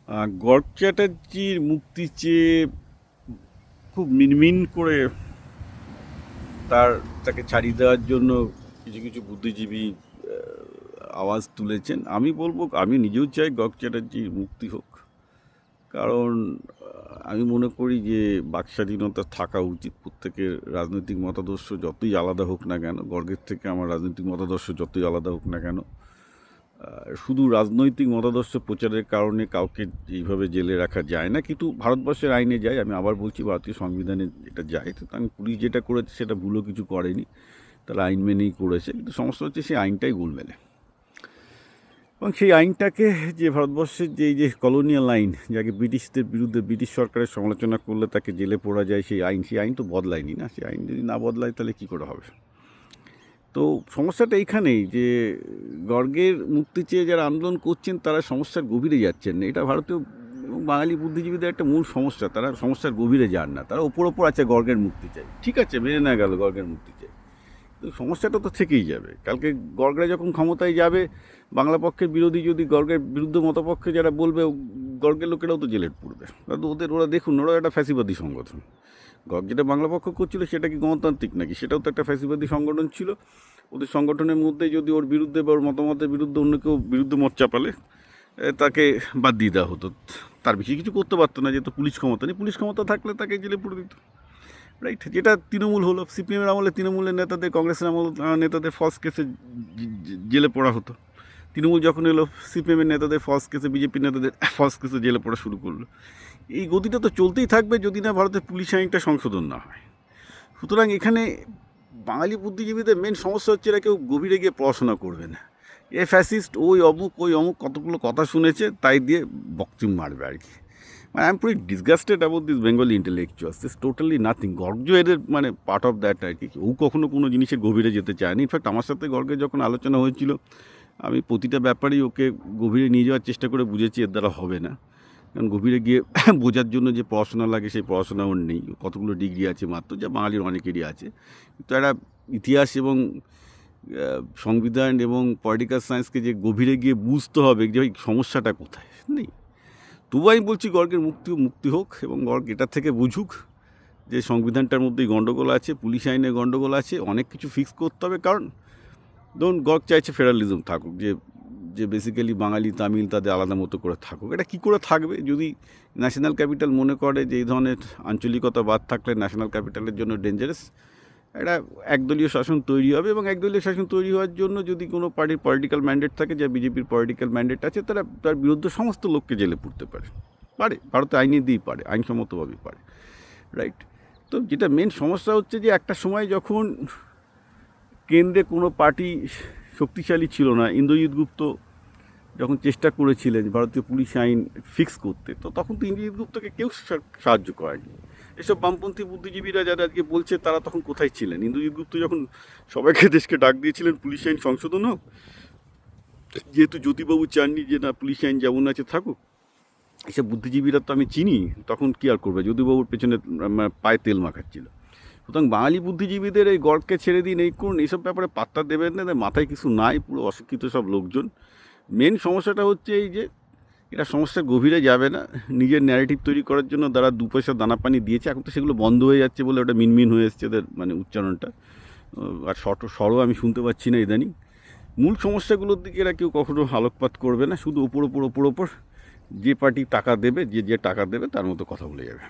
গর্গ চ্যাটার্জির মুক্তি চেয়ে খুব মিনমিন করে তাকে ছাড়িয়ে দেওয়ার জন্য কিছু কিছু বুদ্ধিজীবী আওয়াজ তুলেছেন। আমি বলবো, আমি নিজেও চাই গর্গ চ্যাটার্জির মুক্তি হোক, কারণ আমি মনে করি যে বাকস্বাধীনতা থাকা উচিত। প্রত্যেকের রাজনৈতিক মতাদর্শ যতই আলাদা হোক না কেন, গর্গের থেকে আমার রাজনৈতিক মতাদর্শ যতই আলাদা হোক না কেন, শুধু রাজনৈতিক মতাদর্শ প্রচারের কারণে কাউকে এইভাবে জেলে রাখা যায় না। কিন্তু ভারতবর্ষের আইনে যায়, আমি আবার বলছি ভারতীয় সংবিধানে এটা যায়। তো পুলিশ যেটা করেছে সেটা ভুলও কিছু করেনি, তারা আইন মেনেই করেছে। কিন্তু সমস্যা হচ্ছে সেই আইনটাই গোলমেলে, এবং সেই আইনটাকে যে ভারতবর্ষের যে এই যে কলোনিয়াল আইন, যাকে ব্রিটিশদের বিরুদ্ধে ব্রিটিশ সরকারের সমালোচনা করলে তাকে জেলে পড়া যায়, সেই আইন তো বদলায়নি না। সেই আইন যদি না বদলায় তাহলে কী করে হবে? তো সমস্যাটা এইখানেই যে গর্গের মুক্তি চেয়ে যারা আন্দোলন করছেন তারা সমস্যার গভীরে যাচ্ছেন না। এটা ভারতীয় এবং বাঙালি বুদ্ধিজীবীদের একটা মূল সমস্যা। তারা সমস্যার গভীরে যান না, তারা ওপর আছে গর্গের মুক্তি চাই, ঠিক আছে, মেনে না গেল গর্গের মুক্তি চাই, তো সমস্যাটা তো থেকেই যাবে। কালকে গর্গরা যখন ক্ষমতায় যাবে, বাংলা পক্ষের বিরোধী যদি গর্গের বিরুদ্ধে মতপক্ষে যারা বলবে, গর্গের লোকেরাও তো জেলে পড়বে। ওরা দেখুন, ওরা একটা ফ্যাসিবাদী সংগঠন। গর্গ যেটা বাংলা পক্ষ করছিল সেটা কি গণতান্ত্রিক নাকি? সেটাও তো একটা ফ্যাসিবাদী সংগঠন ছিল। ওদের সংগঠনের মধ্যে যদি ওর বিরুদ্ধে বা ওর মতামতের বিরুদ্ধে অন্য কেউ বিরুদ্ধে মত চাপালে তাকে বাদ দিয়ে দেওয়া হতো। তার বেশি কিছু করতে পারতো না, যেহেতু পুলিশ ক্ষমতা নেই। পুলিশ ক্ষমতা থাকলে তাকে জেলে পড়ে দিত, রাইট? যেটা তৃণমূল হলো, সিপিএমের আমলে তৃণমূলের নেতাদের, কংগ্রেসের আমল নেতাদের ফলস কেসে জেলে পড়া হতো। তৃণমূল যখন এলো, সিপিএমের নেতাদের ফলস কেসে, বিজেপির নেতাদের ফলস কেসে জেলে পড়া শুরু করলো। এই গতিটা তো চলতেই থাকবে যদি না ভারতের পুলিশ আইনটা সংশোধন না হয়। সুতরাং এখানে বাঙালি বুদ্ধিজীবীদের মেন সমস্যা হচ্ছে এরা কেউ গভীরে গিয়ে পড়াশোনা করবে না। এ ফ্যাসিস্ট, ওই অমুক কতগুলো কথা শুনেছে তাই দিয়ে বক্তৃম মারবে আর কি। মানে I am pretty disgusted about this Bengali intellectuals. This totally nothing. Garg এদের মানে পার্ট অফ দ্যাট আর কি। ও কখনো কোনো জিনিসের গভীরে যেতে চায়নি। ইনফ্যাক্ট আমার সাথে গর্গের যখন আলোচনা হয়েছিল, আমি প্রতিটা ব্যাপারেই ওকে গভীরে নিয়ে যাওয়ার চেষ্টা করে বুঝেছি এর দ্বারা হবে না। কারণ গভীরে গিয়ে বোঝার জন্য যে পড়াশোনা লাগে সেই পড়াশোনা ওর নেই। কতগুলো ডিগ্রি আছে মাত্র, যা বাঙালির অনেকেরই আছে। কিন্তু একটা ইতিহাস এবং সংবিধান এবং পলিটিক্যাল সায়েন্সকে যে গভীরে গিয়ে বুঝতে হবে যে ওই সমস্যাটা কোথায়, নেই। তবু আমি বলছি গর্গের মুক্তি হোক, এবং গর্গ এটার থেকে বুঝুক যে সংবিধানটার মধ্যেই গণ্ডগোল আছে, পুলিশ আইনে গণ্ডগোল আছে, অনেক কিছু ফিক্স করতে হবে। কারণ ধরুন গর্গ চাইছে ফেডারেলিজম থাকুক, যে বেসিক্যালি বাঙালি তামিল তাদের আলাদা মতো করে থাকুক। এটা কী করে থাকবে? যদি ন্যাশনাল ক্যাপিটাল মনে করে যে এই ধরনের আঞ্চলিকতা বাদ থাকলে ন্যাশনাল ক্যাপিটালের জন্য ডেঞ্জারাস, একটা একদলীয় শাসন তৈরি হবে। এবং একদলীয় শাসন তৈরি হওয়ার জন্য যদি কোনো পার্টির পলিটিক্যাল ম্যান্ডেট থাকে, যা বিজেপির পলিটিক্যাল ম্যান্ডেট আছে, তার বিরুদ্ধে সমস্ত লোককে জেলে পুরতে পারে। ভারতে আইনে দিয়েই পারে, আইনসম্মতভাবেই পারে, রাইট? তো যেটা মেন সমস্যা হচ্ছে যে একটা সময় যখন কেন্দ্রে কোনো পার্টি শক্তিশালী ছিল না, ইন্দ্রজিৎ গুপ্ত যখন চেষ্টা করেছিলেন ভারতীয় পুলিশ আইন ফিক্স করতে, তো তখন তো ইন্দ্রজিৎ গুপ্তকে কেউ সাহায্য করেনি। এসব বামপন্থী বুদ্ধিজীবীরা যারা আজকে বলছে তারা তখন কোথায় ছিলেন? ইন্দ্রজিৎ গুপ্ত যখন সবাইকে দেশকে ডাক দিয়েছিলেন পুলিশ আইন সংশোধন হোক, যেহেতু জ্যোতিবাবু চাননি যে না পুলিশ আইন যেমন আছে থাকুক, এসব বুদ্ধিজীবীরা তো আমি চিনি, তখন কী আর করবে? জ্যোতিবাবুর পেছনে পায়ে তেল মাখাচ্ছিল। সুতরাং বাঙালি বুদ্ধিজীবীদের এই গর্গকে ছেড়ে দিন, এই করুন, এইসব ব্যাপারে পাত্তা দেবেন না। মাথায় কিছু নাই, পুরো অশিক্ষিত সব লোকজন। মেন সমস্যাটা হচ্ছে এই যে এটা সমস্যার গভীরে যাবে না, নিজের ন্যারেটিভ তৈরি করার জন্য তারা দু পয়সা দানা পানি দিয়েছে। এখন তো সেগুলো বন্ধ হয়ে যাচ্ছে বলে ওটা মিনমিন হয়ে এসছে ওদের মানে উচ্চারণটা, আর স্বরও আমি শুনতে পাচ্ছি না ইদানিং। মূল সমস্যাগুলোর দিকে এরা কেউ কখনো আলোকপাত করবে না, শুধু ওপর যে পার্টি টাকা দেবে, যে টাকা দেবে তার মতো কথা বলে যাবে।